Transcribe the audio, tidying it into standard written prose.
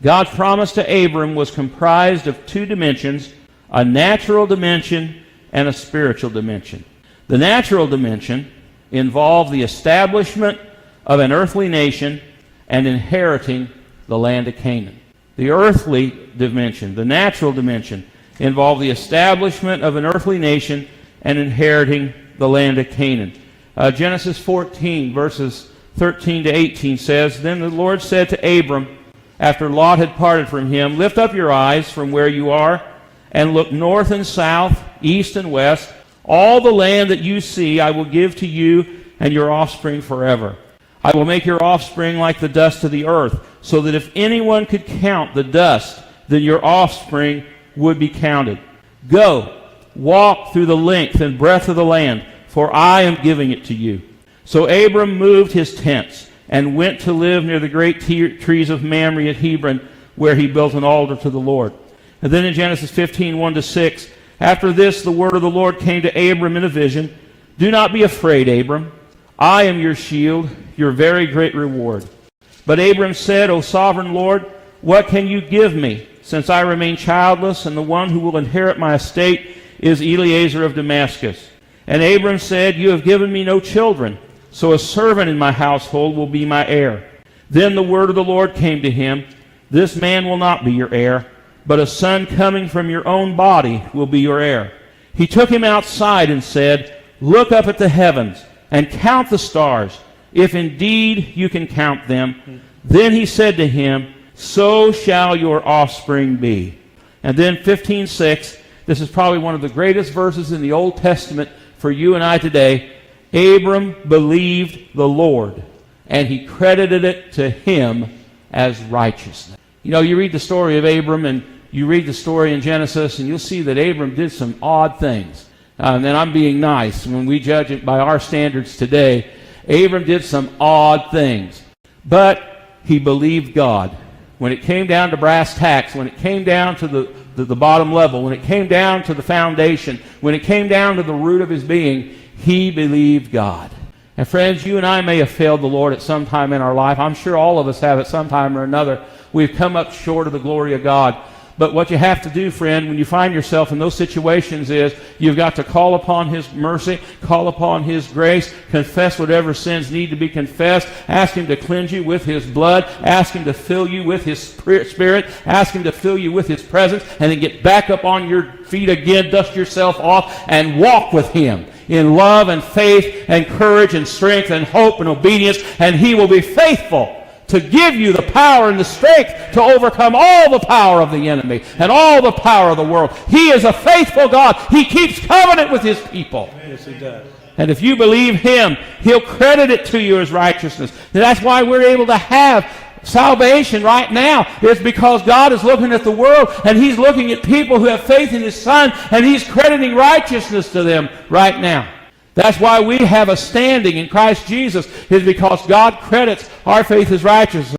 God's promise to Abram was comprised of two dimensions, a natural dimension and a spiritual dimension. The natural dimension involved the establishment of an earthly nation and inheriting the land of Canaan. The earthly dimension, the natural dimension, involved the establishment of an earthly nation and inheriting the land of Canaan. Genesis 14, verses 13 to 18 says, Then the Lord said to Abram, after Lot had parted from him, Lift up your eyes from where you are, and look north and south, east and west. All the land that you see I will give to you and your offspring forever. I will make your offspring like the dust of the earth, so that if anyone could count the dust, then your offspring would be counted. Go, walk through the length and breadth of the land, for I am giving it to you. So Abram moved his tents and went to live near the great trees of Mamre at Hebron, where he built an altar to the Lord. And then in Genesis 15, 1-6, after this the word of the Lord came to Abram in a vision. Do not be afraid, Abram. I am your shield, your very great reward. But Abram said, O sovereign Lord, what can you give me, since I remain childless, and the one who will inherit my estate is Eliezer of Damascus? And Abram said, You have given me no children, so a servant in my household will be my heir. Then the word of the Lord came to him, This man will not be your heir, but a son coming from your own body will be your heir. He took him outside and said, Look up at the heavens and count the stars, if indeed you can count them. Then he said to him, So shall your offspring be. And then 15:6, this is probably one of the greatest verses in the Old Testament for you and I today. Abram believed the Lord, and he credited it to him as righteousness. You know, you read the story of Abram, and you read the story in Genesis, and you'll see that Abram did some odd things. And I'm being nice. When we judge it by our standards today, Abram did some odd things. But he believed God. When it came down to brass tacks, when it came down to the bottom level, when it came down to the foundation, when it came down to the root of his being, he believed God. And friends, you and I may have failed the Lord at some time in our life. I'm sure all of us have at some time or another. We've come up short of the glory of God. But what you have to do, friend, when you find yourself in those situations is you've got to call upon His mercy, call upon His grace, confess whatever sins need to be confessed, ask Him to cleanse you with His blood, ask Him to fill you with His Spirit, ask Him to fill you with His presence, and then get back up on your feet again, dust yourself off, and walk with Him in love and faith and courage and strength and hope and obedience, and He will be faithful to give you the power and the strength to overcome all the power of the enemy and all the power of the world. He is a faithful God. He keeps covenant with His people. Yes, He does. And if you believe Him, He'll credit it to you as righteousness. And that's why we're able to have salvation right now. It's because God is looking at the world, and He's looking at people who have faith in His Son, and He's crediting righteousness to them right now. That's why we have a standing in Christ Jesus, is because God credits our faith as righteousness.